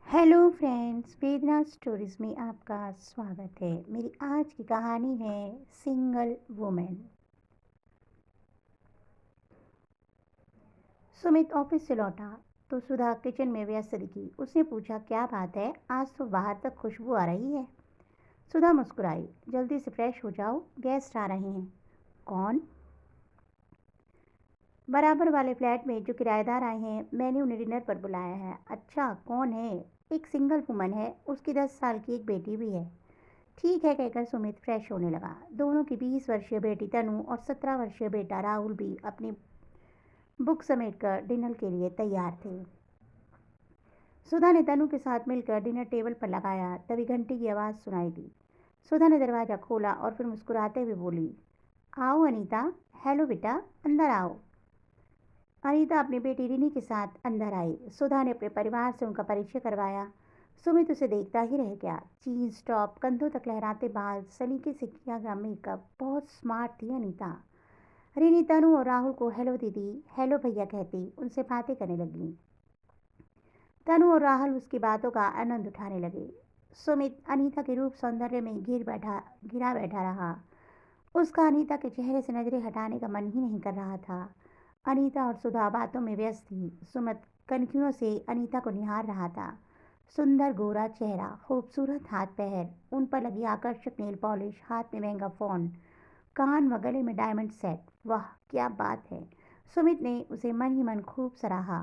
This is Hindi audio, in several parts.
हेलो फ्रेंड्स, वेदना स्टोरीज में आपका स्वागत है। मेरी आज की कहानी है सिंगल वुमेन। सुमित ऑफिस से लौटा तो सुधा किचन में व्यस्त दिखी। उसने पूछा, क्या बात है, आज तो बाहर तक खुशबू आ रही है। सुधा मुस्कुराई, जल्दी से फ्रेश हो जाओ, गेस्ट आ रहे हैं। कौन? बराबर वाले फ्लैट में जो किराएदार आए हैं, मैंने उन्हें डिनर पर बुलाया है। अच्छा, कौन है? एक सिंगल वुमन है, उसकी 10 साल की एक बेटी भी है। ठीक है, कहकर सुमित फ्रेश होने लगा। दोनों की 20 वर्षीय बेटी तनु और 17 वर्षीय बेटा राहुल भी अपनी बुक समेटकर डिनर के लिए तैयार थे। सुधा ने तनु के साथ मिलकर डिनर टेबल पर लगाया, तभी घंटी की आवाज़ सुनाई दी। सुधा ने दरवाज़ा खोला और फिर मुस्कुराते हुए बोली, आओ अनीता। हेलो बेटा, अंदर आओ। अनीता अपनी बेटी रिनी के साथ अंदर आई। सुधा ने अपने परिवार से उनका परिचय करवाया। सुमित उसे देखता ही रह गया। जीन्स टॉप, कंधों तक लहराते बाल, सलीके से किया गया मेकअप, बहुत स्मार्ट थी अनीता। रिनी तनु और राहुल को हेलो दीदी, हेलो भैया कहती उनसे बातें करने लगी। तनु और राहुल उसकी बातों का आनंद उठाने लगे। सुमित अनीता के रूप सौंदर्य में घिरा बैठा रहा। उसका अनीता के चेहरे से नजरें हटाने का मन ही नहीं कर रहा था। अनीता और सुधा बातों में व्यस्त थी। सुमित कनखियों से अनीता को निहार रहा था। सुंदर गोरा चेहरा, खूबसूरत हाथ पैर, उन पर लगी आकर्षक नेल पॉलिश, हाथ में महंगा फोन, कान व गले में डायमंड सेट। वाह, क्या बात है। सुमित ने उसे मन ही मन खूब सराहा।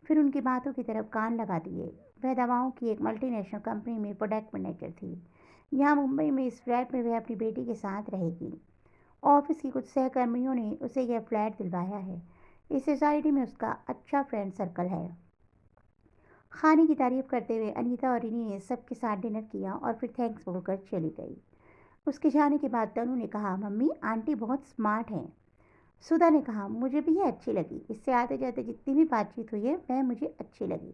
फिर उनकी बातों की तरफ कान लगा दिए। वह दवाओं की एक मल्टीनेशनल कंपनी में प्रोडक्ट मैनेजर थी। यहाँ मुंबई में इस फ्लैट में वह अपनी बेटी के साथ रहेगी। ऑफिस की कुछ सहकर्मियों ने उसे यह फ्लैट दिलवाया है। इस सोसाइटी में उसका अच्छा फ्रेंड सर्कल है। खाने की तारीफ करते हुए अनीता और रिनी ने सबके साथ डिनर किया और फिर थैंक्स बोलकर चली गई। उसके जाने के बाद तनु ने कहा, मम्मी आंटी बहुत स्मार्ट हैं। सुधा ने कहा, मुझे भी ये अच्छी लगी। इससे आते जाते जितनी भी बातचीत हुई है वह मुझे अच्छी लगी।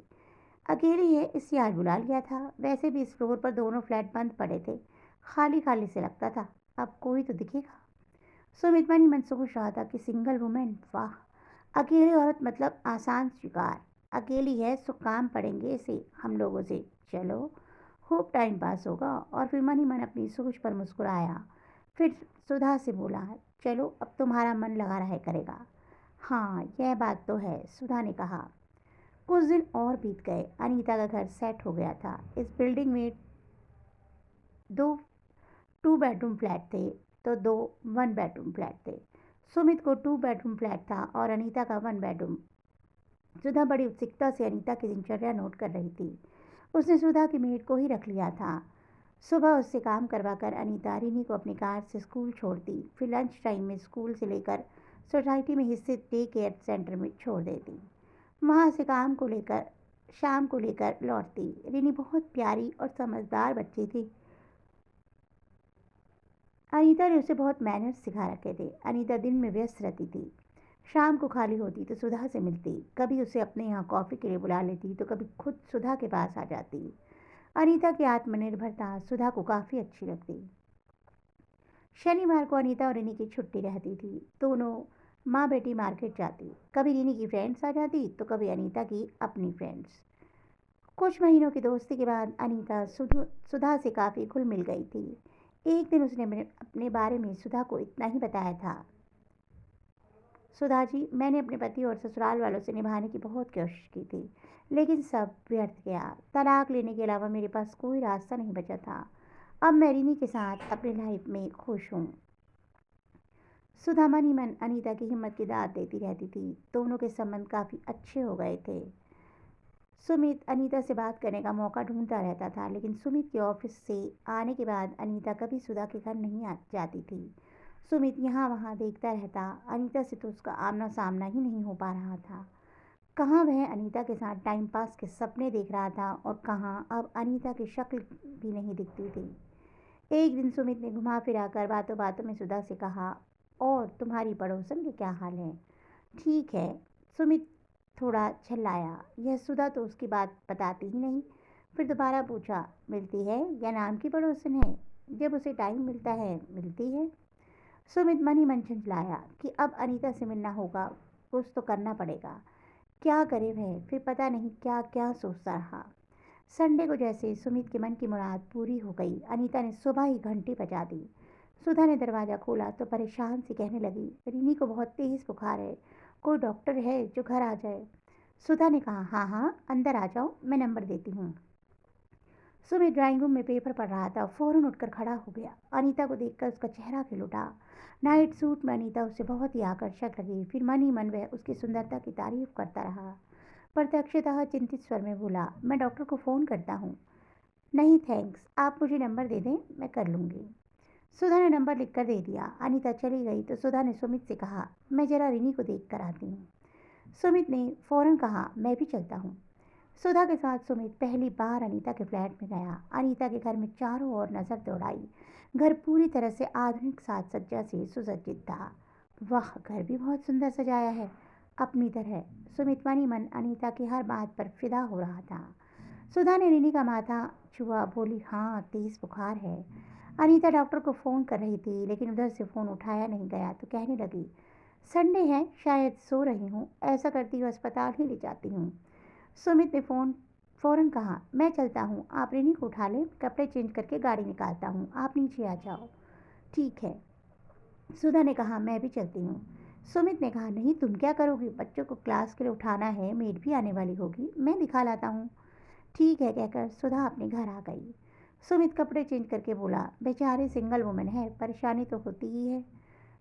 अकेली है इसलिए आज बुला लिया था। वैसे भी इस फ्लोर पर दोनों फ्लैट बंद पड़े थे, खाली खाली से लगता था। अब कोई तो दिखेगा। सुमित मन ही मन सोच रहा था कि सिंगल वुमेन, वाह, अकेली औरत मतलब आसान शिकार। अकेली है सो काम पड़ेंगे इसे हम लोगों से। चलो, खूब टाइम पास होगा। और फिर मन ही मन अपनी सोच पर मुस्कुराया। फिर सुधा से बोला, चलो अब तुम्हारा मन लगा रहा करेगा। हाँ, यह बात तो है, सुधा ने कहा। कुछ दिन और बीत गए। अनीता का घर सेट हो गया था। इस बिल्डिंग में दो 2 बेडरूम फ्लैट थे तो दो 1 बेडरूम फ्लैट थे। सुमित को 2 बेडरूम फ्लैट था और अनीता का 1 बेडरूम। सुधा बड़ी उत्सुकता से अनीता की दिनचर्या नोट कर रही थी। उसने सुधा की मेड को ही रख लिया था। सुबह उससे काम करवाकर अनीता रिनी को अपनी कार से स्कूल छोड़ती, फिर लंच टाइम में स्कूल से लेकर सोसाइटी में स्थित डे केयर सेंटर में छोड़ देती। वहाँ से काम को लेकर शाम को लेकर लौटती। रिनी बहुत प्यारी और समझदार बच्ची थी। अनीता ने उसे बहुत मैनर्स सिखा रखे थे। अनीता दिन में व्यस्त रहती थी। शाम को खाली होती तो सुधा से मिलती। कभी उसे अपने यहाँ कॉफ़ी के लिए बुला लेती तो कभी खुद सुधा के पास आ जाती। अनीता की आत्मनिर्भरता सुधा को काफ़ी अच्छी लगती। शनिवार को अनीता और रिनी की छुट्टी रहती थी। दोनों माँ बेटी मार्केट जाती। कभी रिनी की फ्रेंड्स आ जाती तो कभी अनीता की अपनी फ्रेंड्स। कुछ महीनों की दोस्ती के बाद अनीता सुधा से काफ़ी घुल मिल गई थी। एक दिन उसने अपने बारे में सुधा को इतना ही बताया था, सुधा जी, मैंने अपने पति और ससुराल वालों से निभाने की बहुत कोशिश की थी, लेकिन सब व्यर्थ गया। तलाक लेने के अलावा मेरे पास कोई रास्ता नहीं बचा था। अब मैं रिनी के साथ अपनी लाइफ में खुश हूँ। सुधा मन ही मन अनीता की हिम्मत की दाद देती रहती थी। दोनों के संबंध काफ़ी अच्छे हो गए थे। सुमित अनीता से बात करने का मौका ढूंढता रहता था, लेकिन सुमित के ऑफिस से आने के बाद अनीता कभी सुधा के घर नहीं जाती थी। सुमित यहाँ वहाँ देखता रहता। अनीता से तो उसका आमना सामना ही नहीं हो पा रहा था। कहाँ वह अनीता के साथ टाइम पास के सपने देख रहा था और कहाँ अब अनीता की शक्ल भी नहीं दिखती थी। एक दिन सुमित ने घुमा फिरा कर बातों बातों में सुधा से कहा, और तुम्हारी पड़ोसन के क्या हाल है? ठीक है, सुमित थोड़ा झल्लाया। यह सुधा तो उसकी बात बताती ही नहीं। फिर दोबारा पूछा, मिलती है या नाम की पड़ोसन है? जब उसे टाइम मिलता है मिलती है। सुमित मन ही मन झंझलाया कि अब अनीता से मिलना होगा, कुछ तो करना पड़ेगा। क्या करे वह? फिर पता नहीं क्या क्या सोचता रहा। संडे को जैसे सुमित के मन की मुराद पूरी हो गई, अनीता ने सुबह ही घंटी बजा दी। सुधा ने दरवाज़ा खोला तो परेशान सी कहने लगी, रिनी को बहुत तेज़ बुखार है, कोई डॉक्टर है जो घर आ जाए। सुधा ने कहा, हाँ हाँ अंदर आ जाओ, मैं नंबर देती हूँ। सुमित ड्राइंग रूम में पेपर पढ़ रहा था, फौरन उठकर खड़ा हो गया। अनीता को देखकर उसका चेहरा खिल उठा। नाइट सूट में अनीता उससे बहुत ही आकर्षक लगी। फिर मन ही मन वह उसकी सुंदरता की तारीफ करता रहा। प्रत्यक्षतः चिंतित स्वर में बोला, मैं डॉक्टर को फ़ोन करता हूँ। नहीं थैंक्स, आप मुझे नंबर दे दें, मैं कर लूँगी। सुधा ने नंबर लिख कर दे दिया। अनीता चली गई तो सुधा ने सुमित से कहा, मैं जरा रिनी को देख कर आती हूँ। सुमित ने फौरन कहा, मैं भी चलता हूँ। सुधा के साथ सुमित पहली बार अनीता के फ्लैट में गया। अनीता के घर में चारों ओर नजर दौड़ाई। घर पूरी तरह से आधुनिक साज सज्जा से सुसज्जित था। वाह, घर भी बहुत सुंदर सजाया है अपनी तरह। सुमित मन ही मन अनीता की हर बात पर फिदा हो रहा था। सुधा ने रिनी का माथा छुआ, बोली, हाँ तेज बुखार है। अनीता डॉक्टर को फ़ोन कर रही थी लेकिन उधर से फ़ोन उठाया नहीं गया तो कहने लगी, संडे है, शायद सो रही हूँ, ऐसा करती हूँ अस्पताल ही ले जाती हूँ। सुमित ने फ़ौरन कहा, मैं चलता हूँ, आप रिनी को उठा लें, कपड़े चेंज करके गाड़ी निकालता हूँ, आप नीचे आ जाओ। ठीक है, सुधा ने कहा, मैं भी चलती हूँ। सुमित ने कहा, नहीं तुम क्या करोगी, बच्चों को क्लास के लिए उठाना है, मेड भी आने वाली होगी, मैं दिखा लाता हूँ। ठीक है कहकर सुधा अपने घर आ गई। सुमित कपड़े चेंज करके बोला, बेचारी सिंगल वुमन है, परेशानी तो होती ही है।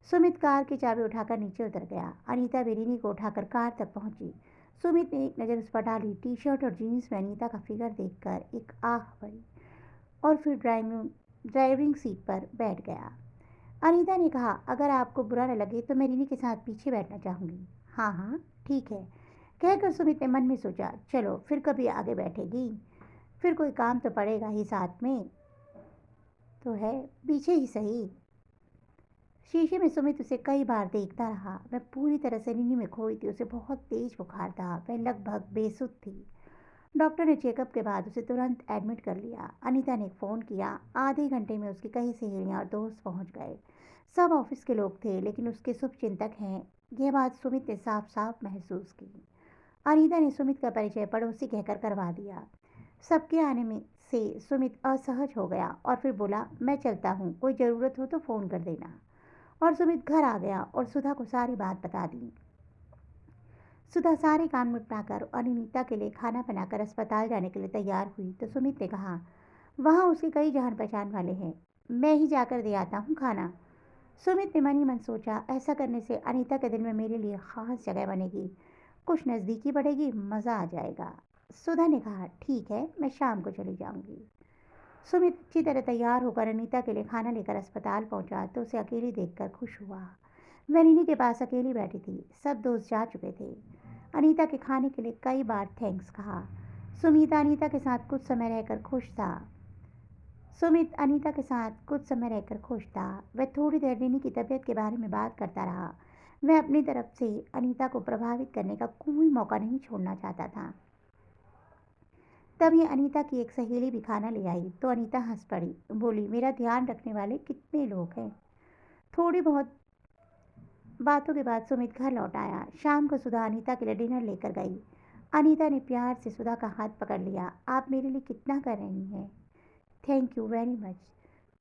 सुमित कार की चाबी उठाकर नीचे उतर गया। अनीता बेरिनी को उठाकर कार तक पहुंची। सुमित ने एक नज़र उस पर डाली। टी शर्ट और जीन्स में अनीता का फिगर देखकर एक आह भरी और फिर ड्राइविंग सीट पर बैठ गया। अनीता ने कहा, अगर आपको बुरा न लगे तो मैं रिनी के साथ पीछे बैठना चाहूँगी। हाँ हाँ ठीक है, कहकर सुमित ने मन में सोचा, चलो फिर कभी आगे बैठेगी, फिर कोई काम तो पड़ेगा ही, साथ में तो है, पीछे ही सही। शीशे में सुमित उसे कई बार देखता रहा। वह पूरी तरह से नींद में खोई थी। उसे बहुत तेज बुखार था। वह लगभग बेसुध थी। डॉक्टर ने चेकअप के बाद उसे तुरंत एडमिट कर लिया। अनीता ने फ़ोन किया। आधे घंटे में उसकी कई सहेलियां और दोस्त पहुंच गए। सब ऑफिस के लोग थे लेकिन उसके शुभचिंतक हैं, यह बात सुमित ने साफ साफ महसूस की। अनीता ने सुमित का परिचय पड़ोसी कहकर करवा दिया। सबके आने में से सुमित असहज हो गया और फिर बोला, मैं चलता हूँ, कोई ज़रूरत हो तो फ़ोन कर देना। और सुमित घर आ गया और सुधा को सारी बात बता दी। सुधा सारे काम निपटाकर और अनीता के लिए खाना बनाकर अस्पताल जाने के लिए तैयार हुई तो सुमित ने कहा, वहाँ उसके कई जान पहचान वाले हैं, मैं ही जाकर दे आता हूँ खाना। सुमित ने मन ही मन सोचा, ऐसा करने से अनीता के दिल में मेरे लिए खास जगह बनेगी, कुछ नज़दीकी बढ़ेगी, मज़ा आ जाएगा। सुधा ने कहा, ठीक है, मैं शाम को चली जाऊंगी। सुमित अच्छी तरह तैयार होकर अनीता के लिए खाना लेकर अस्पताल पहुंचा तो उसे अकेली देखकर खुश हुआ। वह नीनी के पास अकेली बैठी थी। सब दोस्त जा चुके थे। अनीता के खाने के लिए कई बार थैंक्स कहा। सुमित अनीता के साथ कुछ समय रहकर खुश था। सुमित अनीता के साथ कुछ समय रहकर खुश था। वह थोड़ी देर नीनी की तबीयत के बारे में बात करता रहा। वह अपनी तरफ से अनीता को प्रभावित करने का कोई मौका नहीं छोड़ना चाहता था। तभी अनीता की एक सहेली भी खाना ले आई तो अनीता हंस पड़ी, बोली, मेरा ध्यान रखने वाले कितने लोग हैं। थोड़ी बहुत बातों के बाद सुमित घर लौट आया। शाम को सुधा अनीता के लिए डिनर लेकर गई। अनीता ने प्यार से सुधा का हाथ पकड़ लिया। आप मेरे लिए कितना कर रही हैं। Thank you very much.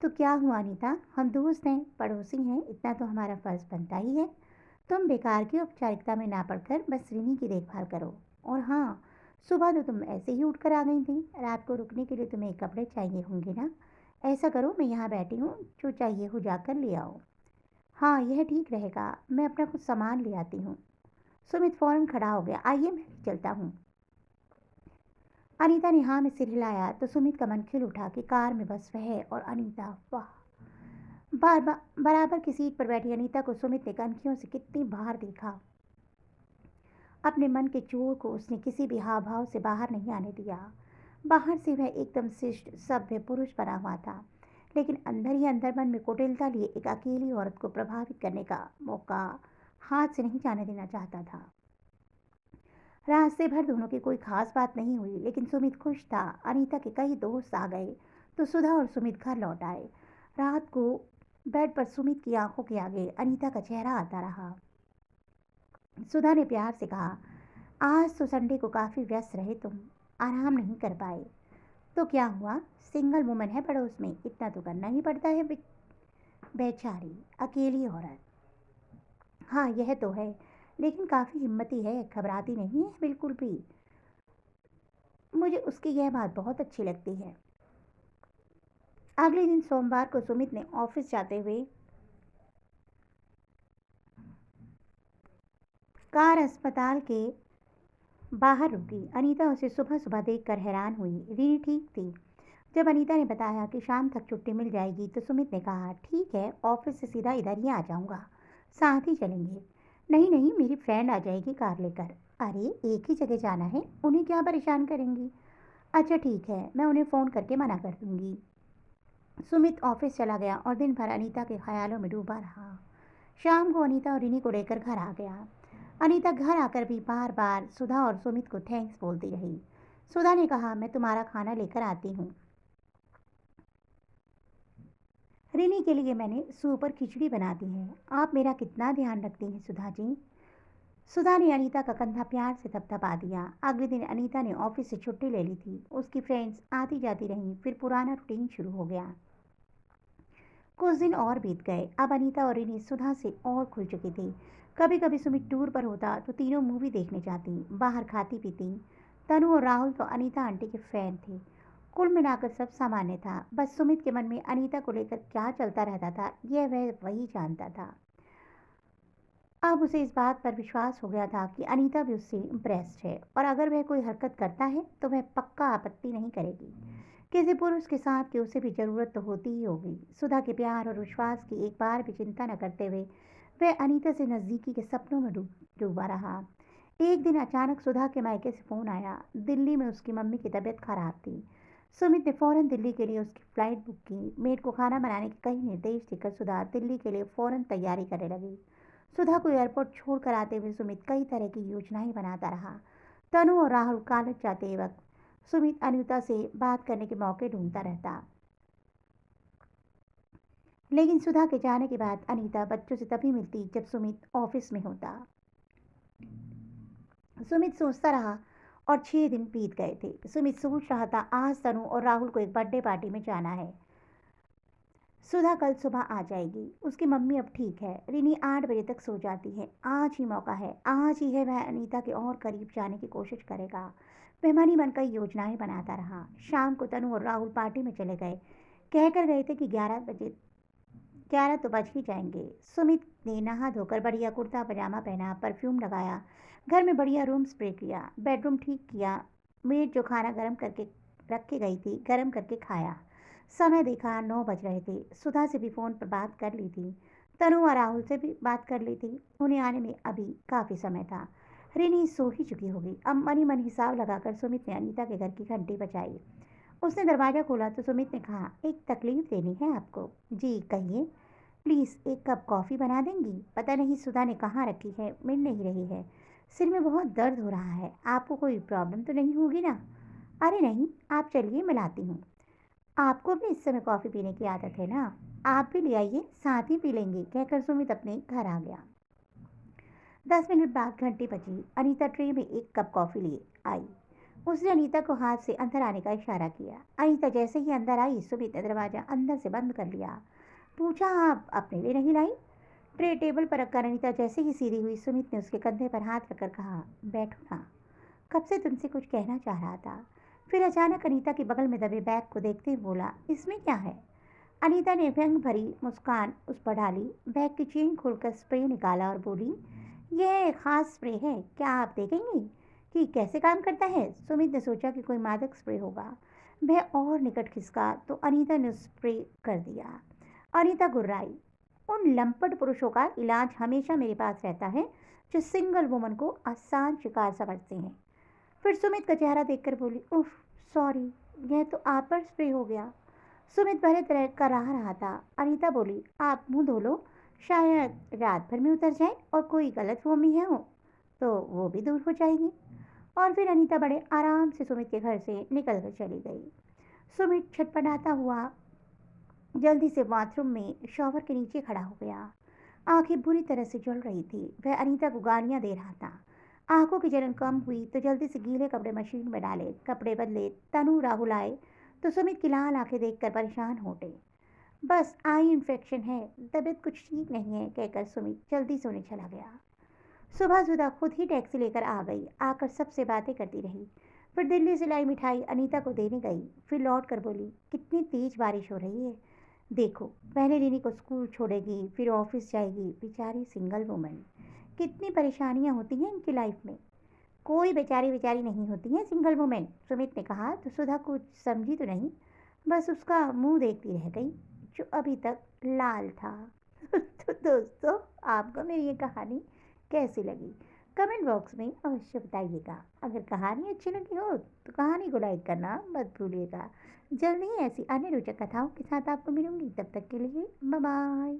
तो क्या हुआ अनीता, हम दोस्त हैं, पड़ोसी हैं, इतना तो हमारा फ़र्ज़ बनता ही है। तुम बेकार की औपचारिकता में ना पड़कर बस रिनी की देखभाल करो। और हाँ, सुबह तो तुम ऐसे ही उठकर आ गई थी, रात को रुकने के लिए तुम्हें कपड़े चाहिए होंगे ना। ऐसा करो, मैं यहाँ बैठी हूँ, जो चाहिए हो जाकर ले आओ। हाँ यह ठीक रहेगा, मैं अपना कुछ सामान ले आती हूँ। सुमित फौरन खड़ा हो गया, आइए मैं भी चलता हूँ। अनीता ने हाँ में सिर हिलाया तो सुमित का मन खिल उठा कि कार में बस वह और अनीता। वाह, बराबर की सीट पर बैठी अनीता को सुमित ने कनखियों से कितनी बार देखा। अपने मन के चोर को उसने किसी भी हाव भाव से बाहर नहीं आने दिया। बाहर से वह एकदम शिष्ट सभ्य पुरुष बना हुआ था, लेकिन अंदर ही अंदर मन में कुटिलता लिए एक अकेली औरत को प्रभावित करने का मौका हाथ से नहीं जाने देना चाहता था। रास्ते भर दोनों की कोई खास बात नहीं हुई, लेकिन सुमित खुश था। अनीता के कई दोस्त आ गए तो सुधा और सुमित घर लौट आए। रात को बेड पर सुमित की आंखों के आगे अनीता का चेहरा आता रहा। सुधा ने प्यार से कहा, आज तो संडे को काफ़ी व्यस्त रहे तुम, आराम नहीं कर पाए। तो क्या हुआ, सिंगल वुमन है पड़ोस में, इतना तो करना ही पड़ता है। बेचारी अकेली औरत। हाँ यह तो है, लेकिन काफ़ी हिम्मती है, घबराती नहीं है बिल्कुल भी। मुझे उसकी यह बात बहुत अच्छी लगती है। अगले दिन सोमवार को सुमित ने ऑफिस जाते हुए कार अस्पताल के बाहर रुकी। अनीता उसे सुबह सुबह देखकर हैरान हुई। रीनी ठीक थी। जब अनीता ने बताया कि शाम तक छुट्टी मिल जाएगी तो सुमित ने कहा, ठीक है, ऑफिस से सीधा इधर ही आ जाऊंगा, साथ ही चलेंगे। नहीं नहीं, मेरी फ्रेंड आ जाएगी कार लेकर। अरे एक ही जगह जाना है, उन्हें क्या परेशान करेंगी। अच्छा ठीक है, मैं उन्हें फ़ोन करके मना कर दूंगी। सुमित ऑफिस चला गया और दिन भर अनीता के ख्यालों में डूबा रहा। शाम को अनीता और रिनी को लेकर घर आ गया। अनीता घर आकर भी बार बार सुधा और सुमित को थैंक्स बोलती रही। सुधा ने कहा, मैं तुम्हारा खाना लेकर आती हूँ। रिनी के लिए मैंने सूप और खिचड़ी बना दी है। आप मेरा कितना ध्यान रखती हैं सुधा जी। सुधा ने अनीता का कंधा प्यार से थपथपा दिया। अगले दिन अनीता ने ऑफिस से छुट्टी ले ली थी। उसकी फ्रेंड्स आती जाती रहीं, फिर पुराना रूटीन शुरू हो गया। कुछ दिन और बीत गए। अब अनीता और रिनी सुधा से और खुल चुकी थी। कभी कभी सुमित टूर पर होता तो तीनों मूवी देखने जाती, बाहर खाती पीती। तनु और राहुल तो अनीता आंटी के फैन थे। कुल मिलाकर सब सामान्य था। बस सुमित के मन में अनीता को लेकर क्या चलता रहता था, यह वह वही जानता था। अब उसे इस बात पर विश्वास हो गया था कि अनीता भी उससे इम्प्रेस्ड है, और अगर वह कोई हरकत करता है तो वह पक्का आपत्ति नहीं करेगी। किसी पुरुष के साथ की उसे भी जरूरत तो होती ही होगी। सुधा के प्यार और विश्वास की एक बार भी चिंता न करते हुए वह अनीता से नजदीकी के सपनों में डूबा रहा। एक दिन अचानक सुधा के मायके से फोन आया। दिल्ली में उसकी मम्मी की तबीयत खराब थी। सुमित ने फौरन दिल्ली के लिए उसकी फ्लाइट बुक की। मेड को खाना बनाने के कई निर्देश देकर सुधा दिल्ली के लिए फौरन तैयारी करने लगी। सुधा को एयरपोर्ट छोड़कर आते हुए सुमित कई तरह की योजनाएं बनाता रहा। तनु और राहुल कॉलेज जाते वक्त सुमित अनीता से बात करने के मौके ढूंढता रहता। लेकिन सुधा के जाने के बाद अनीता बच्चों से तभी मिलती जब सुमित ऑफिस में होता। सुमित सोचता रहा और 6 दिन बीत गए थे। सुमित सोच रहा था, आज तनु और राहुल को एक बर्थडे पार्टी में जाना है। सुधा कल सुबह आ जाएगी। उसकी मम्मी अब ठीक है। रिनी 8 बजे तक सो जाती है। आज ही मौका है, आज ही है, वह अनीता के और करीब जाने की कोशिश करेगा। वह मनी मन कई योजनाएं बनाता रहा। शाम को तनु और राहुल पार्टी में चले गए। कहकर गए थे कि 11 तो बज ही जाएंगे। सुमित ने नहा धोकर बढ़िया कुर्ता पजामा पहना, परफ्यूम लगाया, घर में बढ़िया रूम स्प्रे किया, बेडरूम ठीक किया। मेड जो खाना गर्म करके रख के गई थी, गर्म करके खाया। समय देखा 9 बज रहे थे। सुधा से भी फ़ोन पर बात कर ली थी। तनु और राहुल से भी बात कर ली थी। उन्हें आने में अभी काफ़ी समय था। रिनी सो ही चुकी होगी। अब मनी मन हिसाब लगाकर सुमित ने अनीता के घर की घंटी बजाई। उसने दरवाज़ा खोला तो सुमित ने कहा, एक तकलीफ देनी है आपको। जी कहिए। प्लीज़ एक कप कॉफ़ी बना देंगी? पता नहीं सुधा ने कहाँ रखी है, मिल नहीं रही है। सिर में बहुत दर्द हो रहा है। आपको कोई प्रॉब्लम तो नहीं होगी ना? अरे नहीं, आप चलिए, मैं लाती हूँ। आपको भी इस समय कॉफ़ी पीने की आदत है ना? आप भी ले आइए, साथ ही पी लेंगे, कहकर सुमित अपने घर आ गया। 10 मिनट बाद घंटी बजी। अनीता ट्रे में एक कप कॉफ़ी लिए आई। उसने अनीता को हाथ से अंदर आने का इशारा किया। अनीता जैसे ही अंदर आई, सुमित ने दरवाज़ा अंदर से बंद कर लिया। पूछा, आप अपने लिए नहीं लाई? ट्रे टेबल पर रखकर अनीता जैसे ही सीधी हुई, सुमित ने उसके कंधे पर हाथ रखकर कहा, बैठो ना, कब से तुमसे कुछ कहना चाह रहा था। फिर अचानक अनीता के बगल में दबे बैग को देखते हुए बोला, इसमें क्या है? अनीता ने व्यंग भरी मुस्कान उस पर डाली। बैग की चेन खोलकर स्प्रे निकाला और बोली, यह एक खास स्प्रे है, क्या आप देखेंगी कि कैसे काम करता है? सुमित ने सोचा कि कोई मादक स्प्रे होगा। वह और निकट खिसका तो अनीता ने स्प्रे कर दिया। अनीता गुर्राई, उन लंपट पुरुषों का इलाज हमेशा मेरे पास रहता है जो सिंगल वुमन को आसान शिकार समझते हैं। फिर सुमित का चेहरा देखकर बोली, उफ सॉरी, यह तो आप पर स्प्रे हो गया। सुमित पहले तरह करा रहा था। अनीता बोली, आप मुंह धो लो, शायद रात भर में उतर जाए, और कोई गलतफहमी है हो तो वो भी दूर हो जाएगी। और फिर अनीता बड़े आराम से सुमित के घर से निकल कर चली गई। सुमित छटपटाता हुआ जल्दी से बाथरूम में शॉवर के नीचे खड़ा हो गया। आंखें बुरी तरह से जल रही थी। वह अनीता को गालियां दे रहा था। आंखों की जलन कम हुई तो जल्दी से गीले कपड़े मशीन में डाले, कपड़े बदले। तनु राहुल आए तो सुमित की लाल आंखें देखकर परेशान हो गई। बस आई इन्फेक्शन है, तबीयत कुछ ठीक नहीं है, कहकर सुमित जल्दी सोने चला गया। सुबह सुधा खुद ही टैक्सी लेकर आ गई। आकर सबसे बातें करती रही। फिर दिल्ली से लाई मिठाई अनीता को देने गई। फिर लौट कर बोली, कितनी तेज बारिश हो रही है। देखो, पहले रिनी को स्कूल छोड़ेगी, फिर ऑफिस जाएगी। बेचारी सिंगल वुमन, कितनी परेशानियां होती हैं इनकी लाइफ में। कोई बेचारी बेचारी नहीं होती है सिंगल वुमेन, सुमित ने कहा तो सुधा कुछ समझी तो नहीं, बस उसका मुंह देखती रह गई जो अभी तक लाल था। तो दोस्तों, आपको मेरी ये कहानी कैसी लगी कमेंट बॉक्स में अवश्य बताइएगा। अगर कहानी अच्छी लगी हो तो कहानी को लाइक करना मत भूलिएगा। जल्दी ही ऐसी अन्य रोचक कथाओं के साथ आपको मिलूंगी, तब तक के लिए बाय बाय।